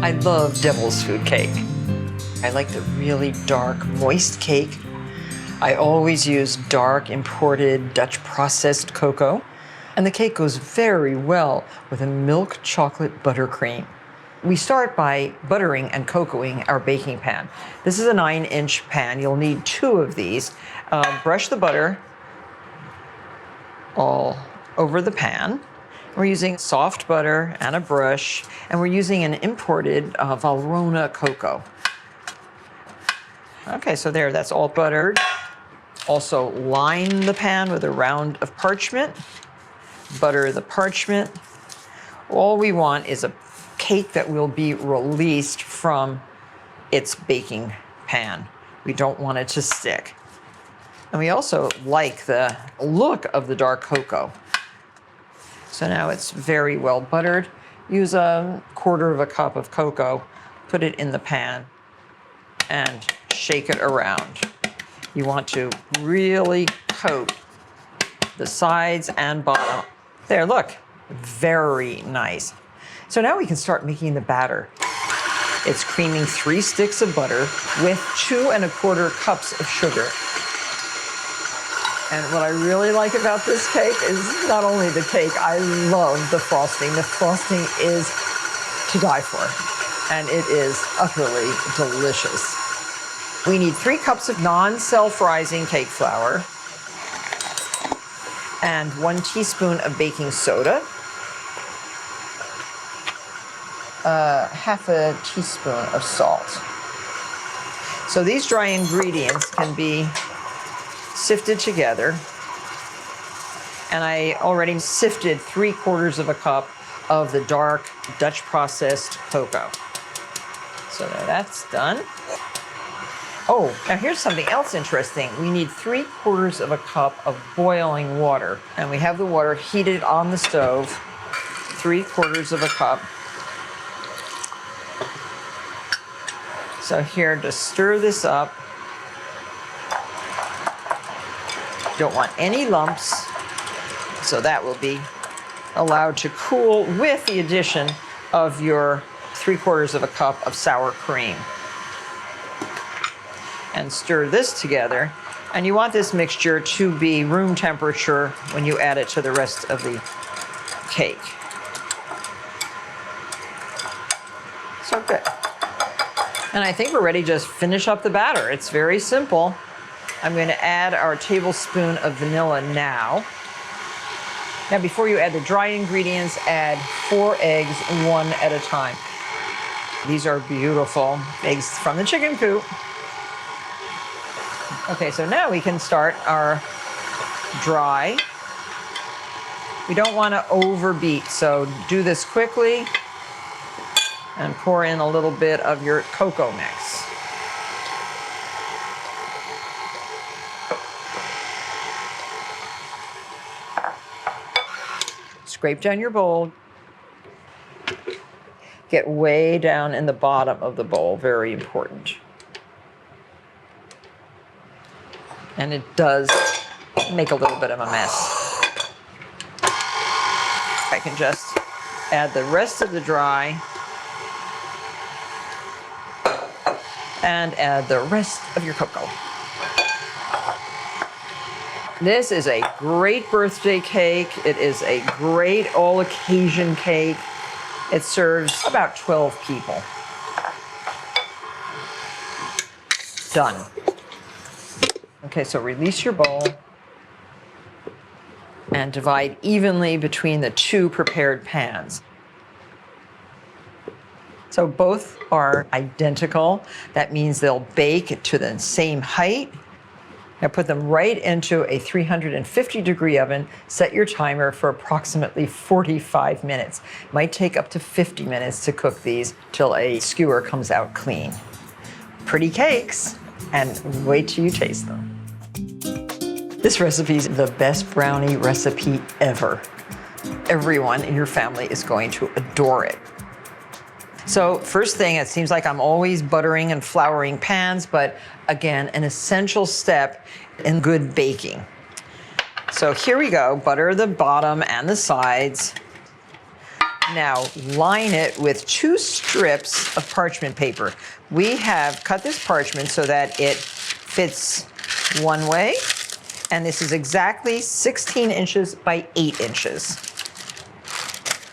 I love devil's food cake. I like the really dark, moist cake. I always use dark, imported, Dutch processed cocoa. And the cake goes very well with a milk chocolate buttercream. We start by buttering and cocoaing our baking pan. This is a 9-inch pan. You'll need 2 of these. Brush the butter all over the pan. We're using soft butter and a brush, and we're using an imported Valrhona cocoa. Okay, so there, that's all buttered. Also line the pan with a round of parchment. Butter the parchment. All we want is a cake that will be released from its baking pan. We don't want it to stick. And we also like the look of the dark cocoa. So now it's very well buttered. Use a 1/4 cup of cocoa, put it in the pan, and shake it around. You want to really coat the sides and bottom. There, look, very nice. So now we can start making the batter. It's creaming 3 sticks of butter with 2 1/4 cups of sugar. And what I really like about this cake is not only the cake, I love the frosting. The frosting is to die for, and it is utterly delicious. We need 3 cups of non-self-rising cake flour and 1 teaspoon of baking soda, 1/2 teaspoon of salt. So these dry ingredients can be sifted together, and I already sifted 3/4 cup of the dark Dutch processed cocoa. So that's done. Oh, now here's something else interesting. We need 3/4 cup of boiling water, and we have the water heated on the stove, 3/4 cup. So here, just stir this up. Don't want any lumps, so that will be allowed to cool with the addition of your 3/4 cup of sour cream. And stir this together. And you want this mixture to be room temperature when you add it to the rest of the cake. So good. And I think we're ready to just finish up the batter. It's very simple. I'm going to add our tablespoon of vanilla now. Now, before you add the dry ingredients, add 4 eggs, 1 at a time. These are beautiful eggs from the chicken coop. Okay, so now we can start our dry. We don't want to overbeat, so do this quickly and pour in a little bit of your cocoa mix. Scrape down your bowl. Get way down in the bottom of the bowl, very important. And it does make a little bit of a mess. I can just add the rest of the dry and add the rest of your cocoa. This is a great birthday cake. It is a great all-occasion cake. It serves about 12 people. Done. Okay, so release your bowl and divide evenly between the 2 prepared pans. So both are identical. That means they'll bake to the same height. Now put them right into a 350-degree oven. Set your timer for approximately 45 minutes. Might take up to 50 minutes to cook these till a skewer comes out clean. Pretty cakes, and wait till you taste them. This recipe is the best brownie recipe ever. Everyone in your family is going to adore it. So first thing, it seems like I'm always buttering and flouring pans, but again, an essential step in good baking. So here we go, butter the bottom and the sides. Now line it with 2 strips of parchment paper. We have cut this parchment so that it fits one way, and this is exactly 16 inches by 8 inches.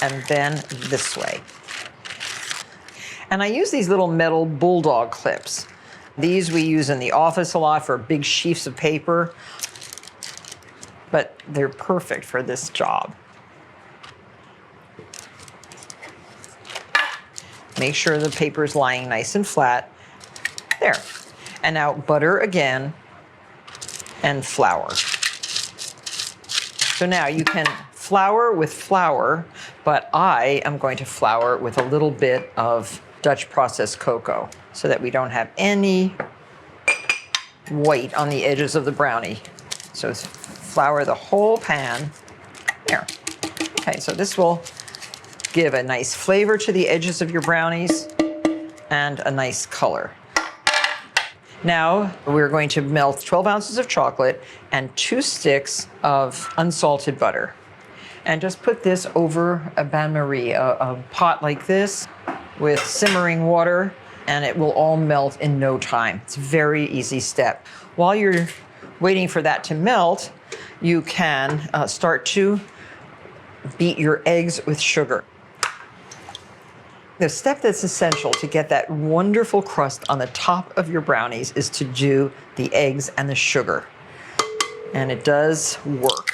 And then this way. And I use these little metal bulldog clips. These we use in the office a lot for big sheafs of paper, but they're perfect for this job. Make sure the paper is lying nice and flat. There. And now butter again and flour. So now you can flour with flour, but I am going to flour with a little bit of Dutch processed cocoa so that we don't have any white on the edges of the brownie. So flour the whole pan. There. Okay, so this will give a nice flavor to the edges of your brownies and a nice color. Now we're going to melt 12 ounces of chocolate and 2 sticks of unsalted butter. And just put this over a bain-marie, a pot like this with simmering water, and it will all melt in no time. It's a very easy step. While you're waiting for that to melt, you can start to beat your eggs with sugar. The step that's essential to get that wonderful crust on the top of your brownies is to do the eggs and the sugar. And it does work.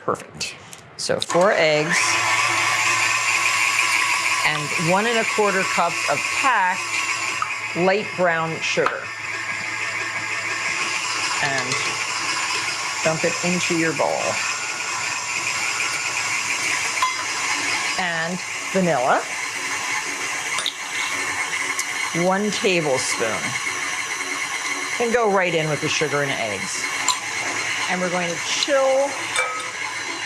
Perfect. So 4 eggs and 1 1/4 cups of packed light brown sugar. And dump it into your bowl. And vanilla, 1 tablespoon. And go right in with the sugar and eggs. And we're going to chill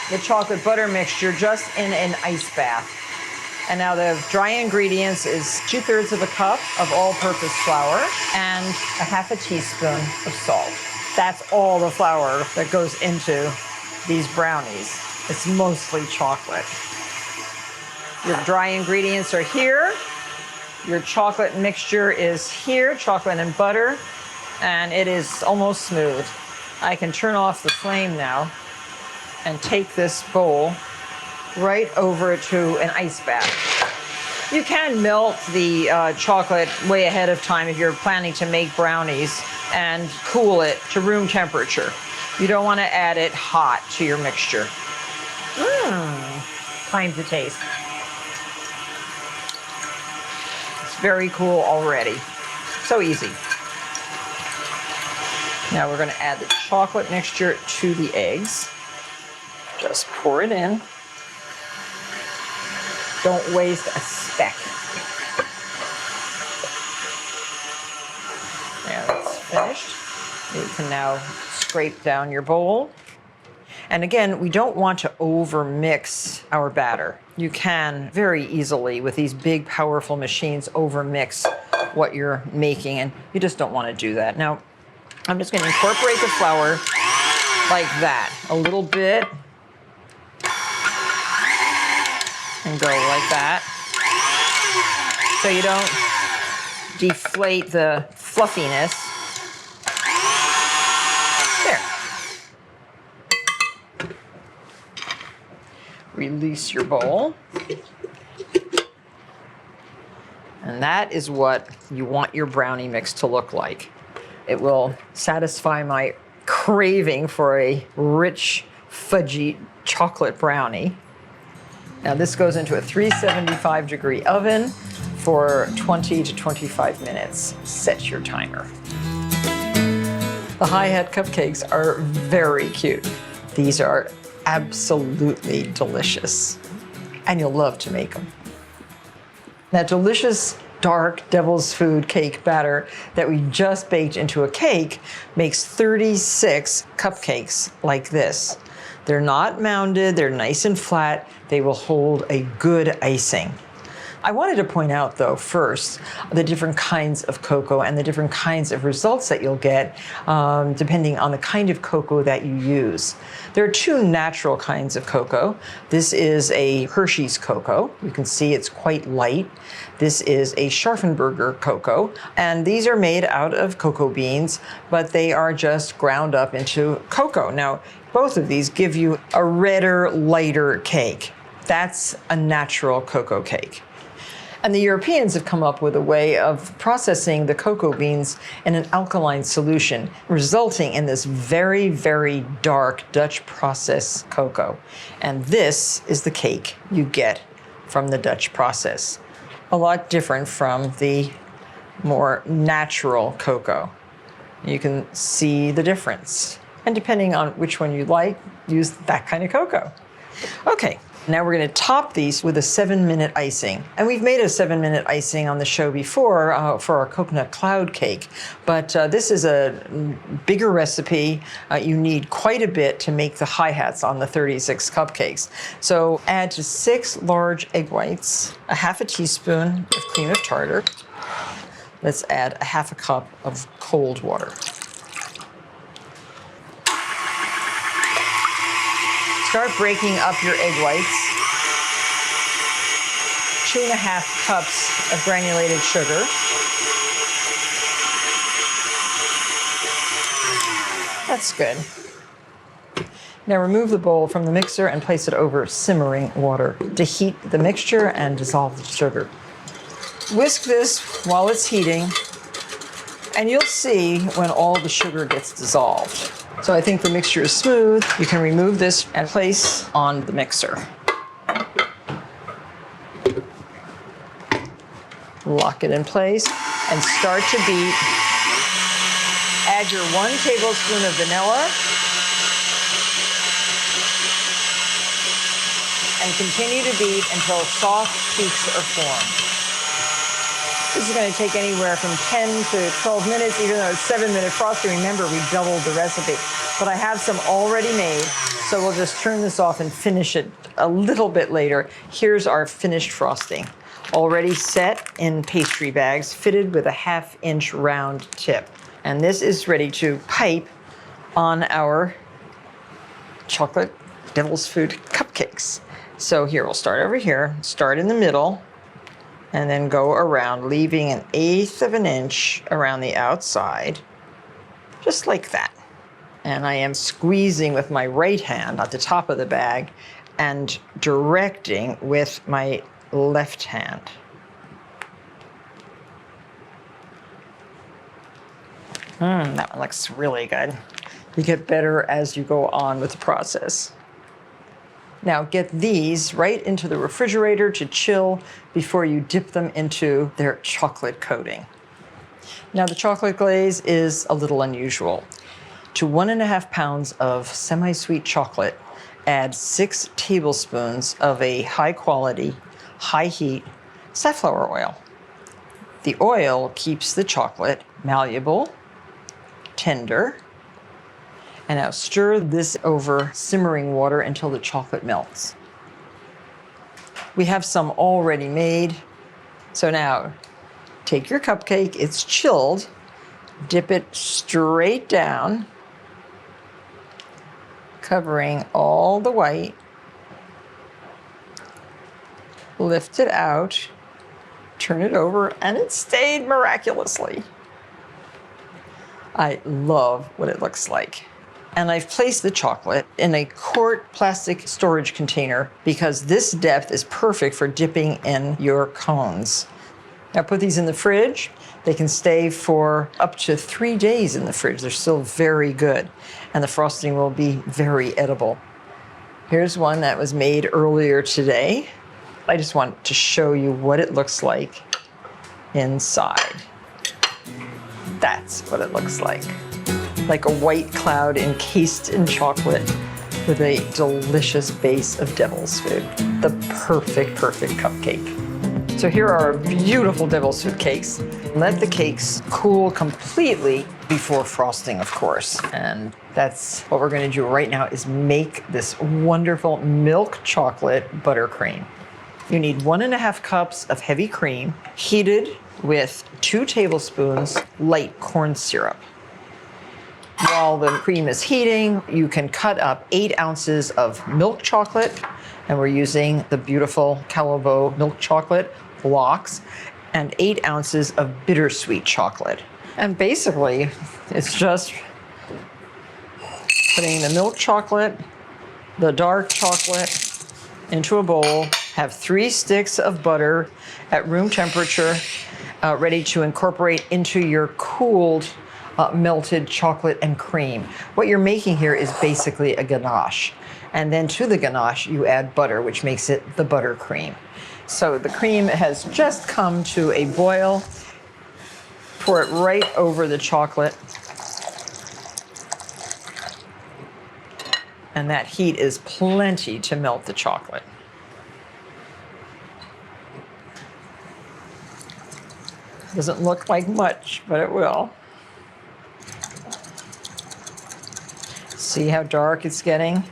the chocolate butter mixture just in an ice bath. And now the dry ingredients is 2/3 of a cup of all-purpose flour and a 1/2 teaspoon of salt. That's all the flour that goes into these brownies. It's mostly chocolate. Your dry ingredients are here. Your chocolate mixture is here, chocolate and butter, and it is almost smooth. I can turn off the flame now and take this bowl right over to an ice bath. You can melt the chocolate way ahead of time if you're planning to make brownies and cool it to room temperature. You don't want to add it hot to your mixture. Time to taste. Very cool already. So easy. Now we're going to add the chocolate mixture to the eggs. Just pour it in. Don't waste a speck. There, that's finished. You can now scrape down your bowl. And again, we don't want to over mix our batter. You can very easily, with these big, powerful machines, over mix what you're making, and you just don't want to do that. Now, I'm just going to incorporate the flour like that, a little bit, and go like that, so you don't deflate the fluffiness. Release your bowl. And that is what you want your brownie mix to look like. It will satisfy my craving for a rich, fudgy chocolate brownie. Now this goes into a 375-degree oven for 20 to 25 minutes. Set your timer. The Hat Cupcakes are very cute. These are absolutely delicious, and you'll love to make them. That delicious dark devil's food cake batter that we just baked into a cake makes 36 cupcakes like this. They're not mounded, they're nice and flat, they will hold a good icing. I wanted to point out, though, first, the different kinds of cocoa and the different kinds of results that you'll get depending on the kind of cocoa that you use. There are two natural kinds of cocoa. This is a Hershey's cocoa. You can see it's quite light. This is a Scharfenberger cocoa, and these are made out of cocoa beans, but they are just ground up into cocoa. Now, both of these give you a redder, lighter cake. That's a natural cocoa cake. And the Europeans have come up with a way of processing the cocoa beans in an alkaline solution, resulting in this very, very dark Dutch process cocoa. And this is the cake you get from the Dutch process. A lot different from the more natural cocoa. You can see the difference. And depending on which one you like, use that kind of cocoa. Okay. Now we're going to top these with a 7-minute icing. And we've made a 7-minute icing on the show before for our coconut cloud cake. But this is a bigger recipe. You need quite a bit to make the hi-hats on the 36 cupcakes. So add to 6 large egg whites, a half a teaspoon of cream of tartar. Let's add a half a cup of cold water. Start breaking up your egg whites. 2½ cups of granulated sugar. That's good. Now remove the bowl from the mixer and place it over simmering water to heat the mixture and dissolve the sugar. Whisk this while it's heating, and you'll see when all the sugar gets dissolved. So I think the mixture is smooth. You can remove this and place on the mixer. Lock it in place and start to beat. Add your 1 tablespoon of vanilla and continue to beat until soft peaks are formed. This is going to take anywhere from 10 to 12 minutes, even though it's 7-minute frosting. Remember, we doubled the recipe. But I have some already made, so we'll just turn this off and finish it a little bit later. Here's our finished frosting, already set in pastry bags, fitted with a 1/2-inch round tip. And this is ready to pipe on our chocolate devil's food cupcakes. So here, we'll start over here, start in the middle, and then go around, leaving an 1/8 of an inch around the outside, just like that. And I am squeezing with my right hand at the top of the bag and directing with my left hand. That one looks really good. You get better as you go on with the process. Now get these right into the refrigerator to chill before you dip them into their chocolate coating. Now the chocolate glaze is a little unusual. To 1½ pounds of semi-sweet chocolate, add 6 tablespoons of a high-quality, high-heat safflower oil. The oil keeps the chocolate malleable, tender, and now stir this over simmering water until the chocolate melts. We have some already made. So now take your cupcake, it's chilled, dip it straight down, covering all the white. Lift it out, turn it over, and it stayed miraculously. I love what it looks like. And I've placed the chocolate in a quart plastic storage container because this depth is perfect for dipping in your cones. Now put these in the fridge. They can stay for up to 3 days in the fridge. They're still very good. And the frosting will be very edible. Here's one that was made earlier today. I just want to show you what it looks like inside. That's what it looks like. Like a white cloud encased in chocolate with a delicious base of devil's food. The perfect, perfect cupcake. So here are our beautiful devil's food cakes. Let the cakes cool completely before frosting, of course. And that's what we're gonna do right now is make this wonderful milk chocolate buttercream. You need 1.5 cups of heavy cream heated with 2 tablespoons light corn syrup. While the cream is heating, you can cut up 8 ounces of milk chocolate, and we're using the beautiful Callebaut milk chocolate blocks, and 8 ounces of bittersweet chocolate. And basically, it's just putting the milk chocolate, the dark chocolate into a bowl, have 3 sticks of butter at room temperature, ready to incorporate into your cooled melted chocolate and cream. What you're making here is basically a ganache. And then to the ganache, you add butter, which makes it the buttercream. So the cream has just come to a boil. Pour it right over the chocolate. And that heat is plenty to melt the chocolate. Doesn't look like much, but it will. See how dark it's getting?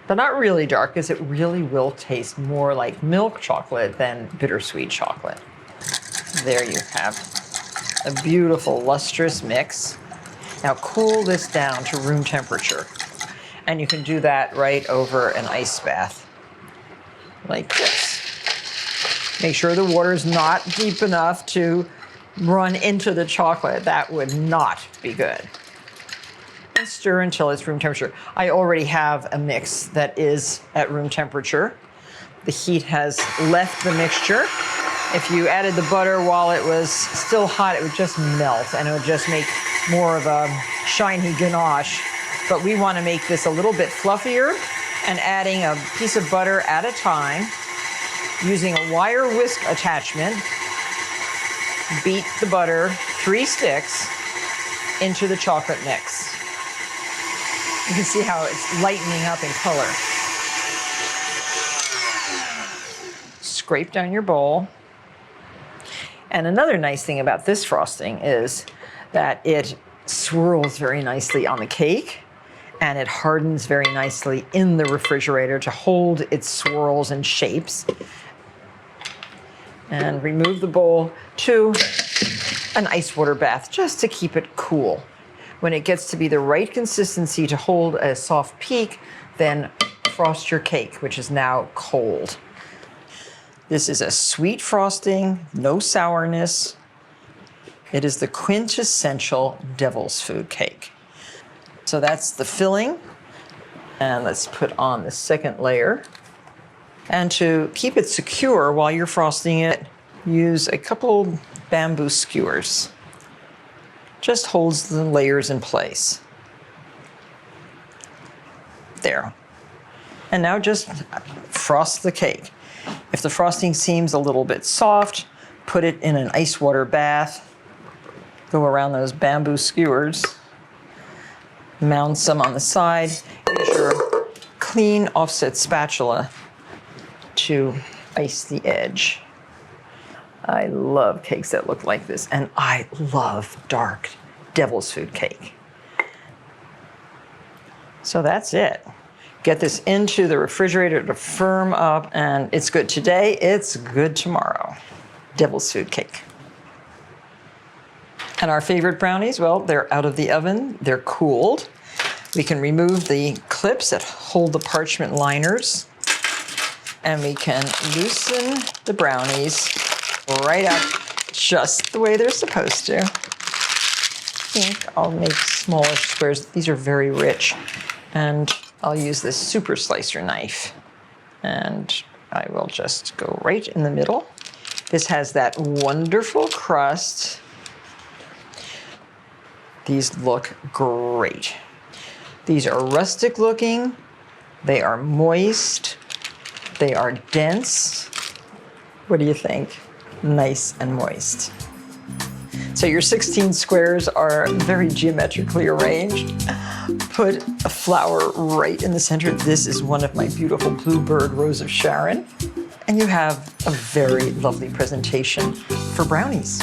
But not really dark, because it really will taste more like milk chocolate than bittersweet chocolate. There you have a beautiful lustrous mix. Now cool this down to room temperature. And you can do that right over an ice bath, like this. Make sure the water's not deep enough to run into the chocolate. That would not be good. And stir until it's room temperature. I already have a mix that is at room temperature. The heat has left the mixture. If you added the butter while it was still hot, it would just melt and it would just make more of a shiny ganache. But we want to make this a little bit fluffier, and adding a piece of butter at a time, using a wire whisk attachment, beat the butter 3 sticks into the chocolate mix. You can see how it's lightening up in color. Scrape down your bowl. And another nice thing about this frosting is that it swirls very nicely on the cake, and it hardens very nicely in the refrigerator to hold its swirls and shapes. And remove the bowl to an ice water bath just to keep it cool. When it gets to be the right consistency to hold a soft peak, then frost your cake, which is now cold. This is a sweet frosting, no sourness. It is the quintessential devil's food cake. So that's the filling. And let's put on the second layer. And to keep it secure while you're frosting it, use a couple bamboo skewers. Just holds the layers in place. There. And now just frost the cake. If the frosting seems a little bit soft, put it in an ice water bath. Go around those bamboo skewers. Mound some on the side. Use your clean offset spatula to ice the edge. I love cakes that look like this, and I love dark devil's food cake. So that's it. Get this into the refrigerator to firm up, and it's good today, it's good tomorrow. Devil's food cake. And our favorite brownies, well, they're out of the oven, they're cooled. We can remove the clips that hold the parchment liners, and we can loosen the brownies right up just the way they're supposed to. I think I'll make smaller squares. These are very rich. And I'll use this super slicer knife. And I will just go right in the middle. This has that wonderful crust. These look great. These are rustic looking. They are moist. They are dense. What do you think? Nice and moist. So your 16 squares are very geometrically arranged. Put a flower right in the center. This is one of my beautiful Bluebird Rose of Sharon. And you have a very lovely presentation for brownies.